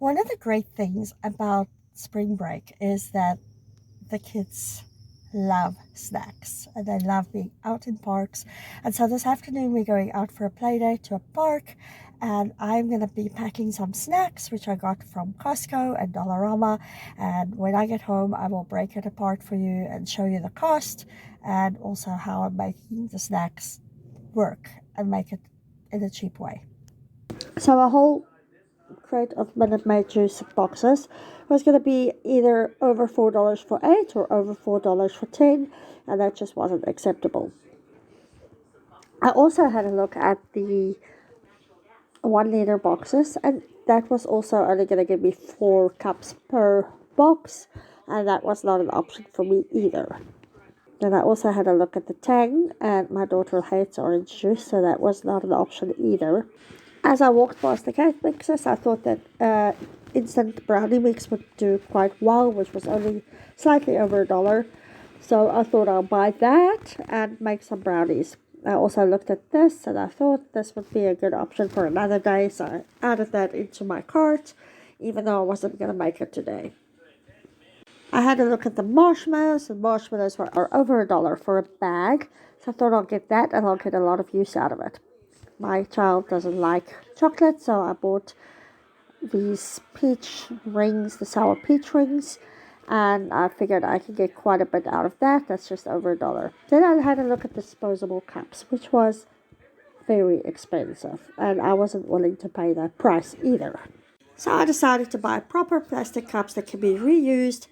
One of the great things about spring break is that the kids love snacks and they love being out in parks. And so this afternoon we're going out for a play date to a park, and I'm going to be packing some snacks which I got from Costco and Dollarama. And when I get home, I will break it apart for you and show you the cost and also how I'm making the snacks work and make it in a cheap way. So a whole crate of Minute Maid juice boxes was going to be either over $4 for 8 or over $4 for 10, and that just wasn't acceptable. I also had a look at the 1 liter boxes, and that was also only going to give me 4 cups per box, and that was not an option for me either. Then I also had a look at the Tang, and my daughter hates orange juice, so that was not an option either. As I walked past the cake mixes, I thought that instant brownie mix would do quite well, which was only slightly over $1. So I thought I'll buy that and make some brownies. I also looked at this and I thought this would be a good option for another day, so I added that into my cart, even though I wasn't going to make it today. I had a look at the marshmallows, and marshmallows are over $1 for a bag, so I thought I'll get that and I'll get a lot of use out of it. My child doesn't like chocolate, so I bought these peach rings, the sour peach rings, and I figured I could get quite a bit out of that. That's just over $1. Then I had a look at disposable cups, which was very expensive, and I wasn't willing to pay that price either. So I decided to buy proper plastic cups that can be reused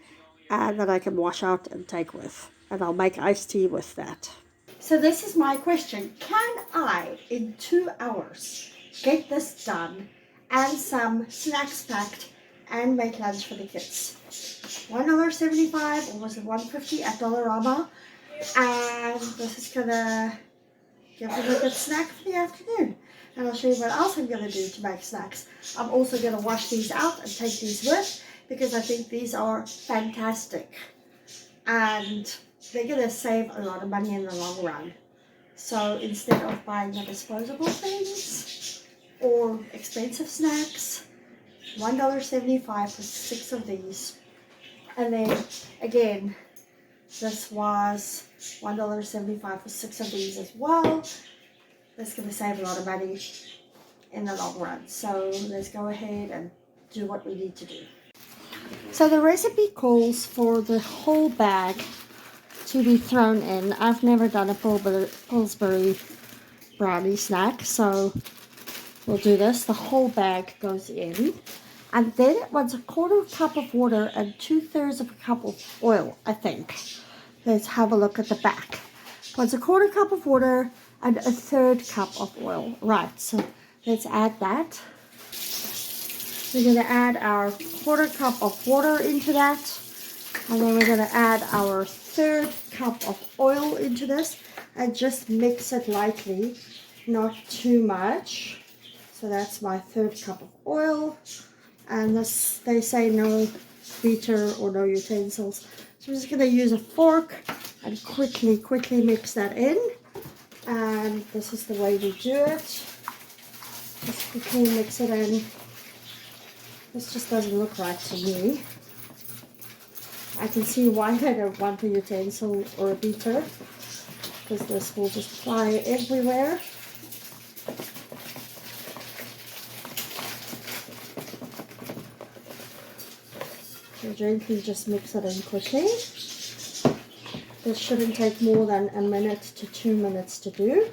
and that I can wash out and take with, and I'll make iced tea with that. So this is my question. Can I, in 2 hours, get this done and some snacks packed and make lunch for the kids? $1.75 or was it $1.50 at Dollarama? And this is gonna give them a good snack for the afternoon. And I'll show you what else I'm gonna do to make snacks. I'm also gonna wash these out and take these with because I think these are fantastic. And they're going to save a lot of money in the long run. So instead of buying the disposable things or expensive snacks, $1.75 for 6 of these. And then again, this was $1.75 for 6 of these as well. That's going to save a lot of money in the long run. So let's go ahead and do what we need to do. So the recipe calls for the whole bag to be thrown in. I've never done a Pillsbury brownie snack, so we'll do this. The whole bag goes in. And then it wants a 1/4 cup of water and 2/3 of a cup of oil, I think. Let's have a look at the back. Wants a 1/4 cup of water and a 1/3 cup of oil. Right, so let's add that. We're going to add our 1/4 cup of water into that. And then we're going to add our 1/3 cup of oil into this and just mix it lightly, not too much. So that's my 1/3 cup of oil. And this, they say no beater or no utensils. So I'm just going to use a fork and quickly mix that in. And this is the way we do it. Just quickly mix it in. This just doesn't look right to me. I can see why I don't want a utensil or a beater, because this will just fly everywhere. So gently just mix it in quickly. This shouldn't take more than 1 minute to 2 minutes to do.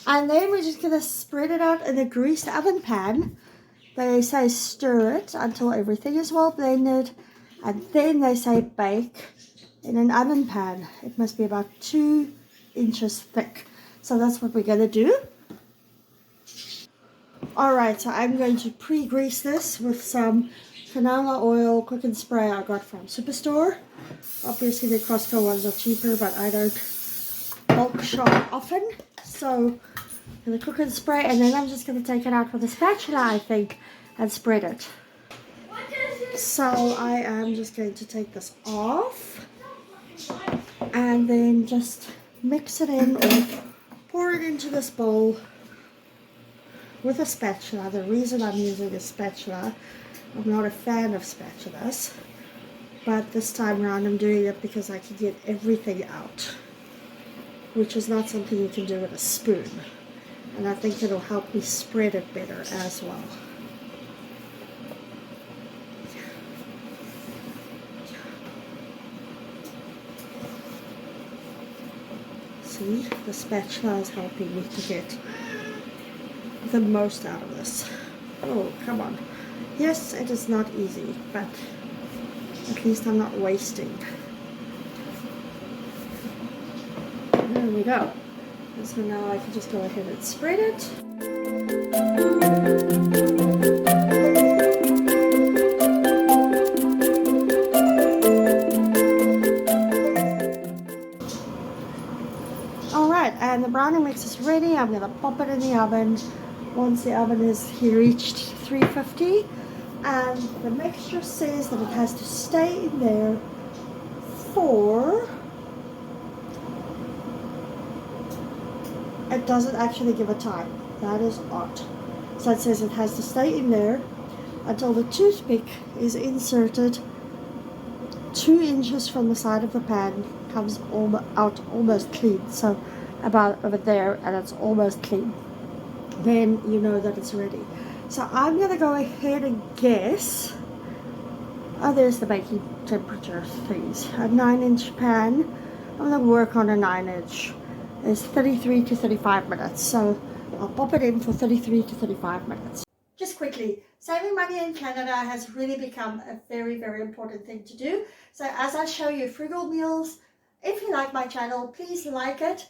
And then we're just going to spread it out in a greased oven pan. They say stir it until everything is well blended. And then they say bake in an oven pan. It must be about 2 inches thick. So that's what we're going to do. Alright, so I'm going to pre-grease this with some canola oil cooking spray I got from Superstore. Obviously the Costco ones are cheaper, but I don't bulk shop often. So I'm going to cook and spray, and then I'm just going to take it out with a spatula, I think, and spread it. So I am just going to take this off and then just mix it in or pour it into this bowl with a spatula. The reason I'm using a spatula, I'm not a fan of spatulas, but this time around I'm doing it because I can get everything out, which is not something you can do with a spoon. And I think it'll help me spread it better as well. See, the spatula is helping me to get the most out of this. Oh, come on. Yes, it is not easy, but at least I'm not wasting. There we go. And so now I can just go ahead and spread it. Alright, and the brownie mix is ready. I'm going to pop it in the oven. Once the oven is reached 350, and the mixture says that it has to stay in there for, it doesn't actually give a time. That is odd. So it says it has to stay in there until the toothpick is inserted 2 inches from the side of the pan, comes out almost clean. So about over there, and it's almost clean. Then you know that it's ready. So I'm going to go ahead and guess. Oh, there's the baking temperature things. A 9-inch pan. I'm going to work on a 9-inch. It's 33 to 35 minutes. So I'll pop it in for 33 to 35 minutes. Just quickly, saving money in Canada has really become a very, very important thing to do. So as I show you frugal meals, if you like my channel, please like it.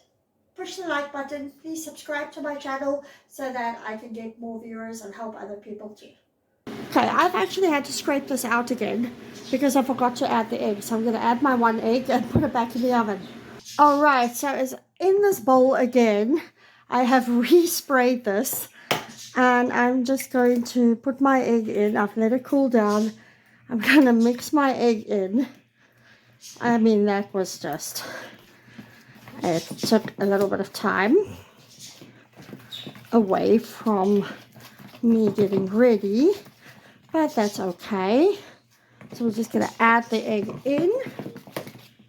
Push the like button. Please subscribe to my channel so that I can get more viewers and help other people too. Okay, I've actually had to scrape this out again because I forgot to add the egg. So I'm going to add my 1 egg and put it back in the oven. Alright, so it's in this bowl again. I have re-sprayed this and I'm just going to put my egg in. I've let it cool down. I'm going to mix my egg in. I mean, that was just... It took a little bit of time away from me getting ready, but that's okay. So we're just going to add the egg in.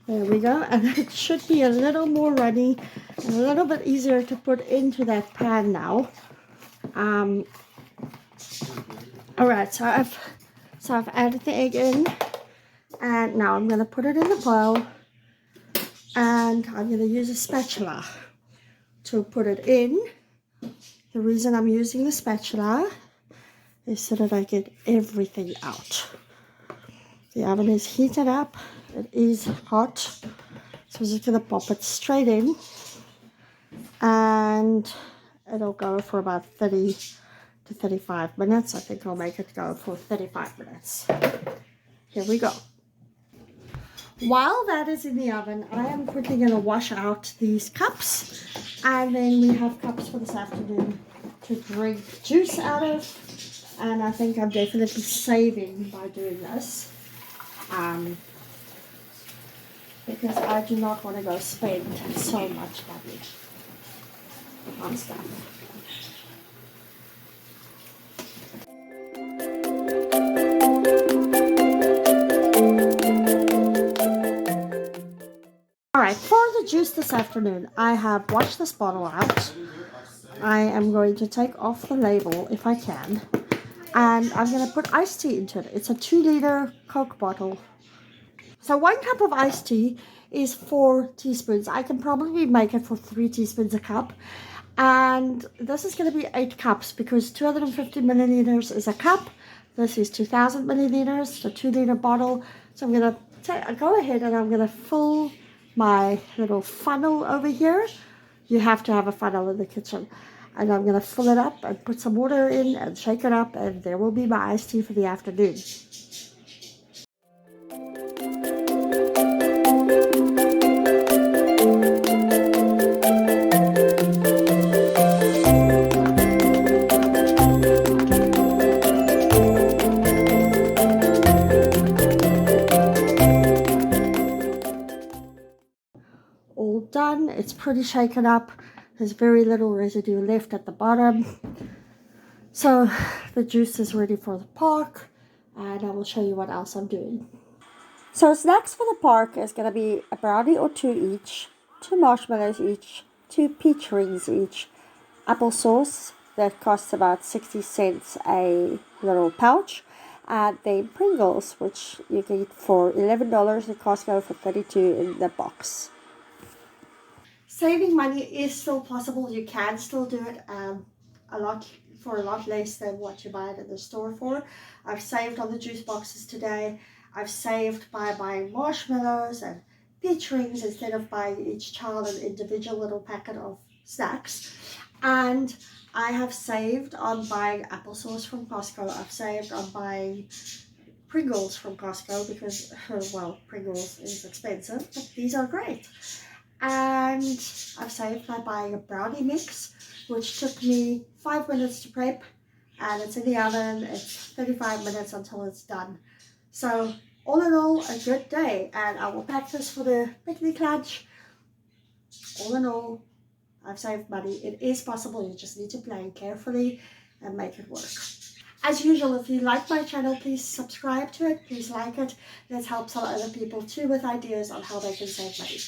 There we go. And it should be a little more runny and a little bit easier to put into that pan now. Alright, so I've added the egg in, and now I'm going to put it in the bowl. And I'm going to use a spatula to put it in. The reason I'm using the spatula is so that I get everything out. The oven is heated up. It is hot. So I'm just going to pop it straight in. And it'll go for about 30 to 35 minutes. I think I'll make it go for 35 minutes. Here we go. While that is in the oven, I am quickly going to wash out these cups, and then we have cups for this afternoon to drink juice out of, and I think I'm definitely saving by doing this, because I do not want to go spend so much money on stuff. Alright, for the juice this afternoon, I have washed this bottle out. I am going to take off the label if I can. And I'm going to put iced tea into it. It's a 2-liter Coke bottle. So 1 cup of iced tea is 4 teaspoons. I can probably make it for 3 teaspoons a cup. And this is going to be 8 cups because 250 milliliters is a cup. This is 2000 milliliters, the 2-liter bottle. So I'm going to go ahead and I'm going to fill my little funnel over here. You have to have a funnel in the kitchen. And I'm going to fill it up and put some water in and shake it up, and there will be my iced tea for the afternoon. it's pretty shaken up. There's very little residue left at the bottom. So the juice is ready for the park, and I will show you what else I'm doing. So snacks for the park is going to be a brownie or two each, 2 marshmallows each, 2 peach rings each, applesauce that costs about 60 cents a little pouch, and then Pringles, which you can get for $11 at Costco, for $32 in the box. Saving money is still possible. You can still do it a lot less than what you buy it in the store for. I've saved on the juice boxes today. I've saved by buying marshmallows and peach rings instead of buying each child an individual little packet of snacks. And I have saved on buying applesauce from Costco. I've saved on buying Pringles from Costco because, well, Pringles is expensive, but these are great. And I've saved by buying a brownie mix, which took me 5 minutes to prep, and it's in the oven. It's 35 minutes until it's done. So all in all, a good day, and I will pack this for the picnic lunch. All in all, I've saved money. It is possible. You just need to plan carefully and make it work. As usual, if you like my channel, please subscribe to it. Please like it. Let's help some other people too with ideas on how they can save money.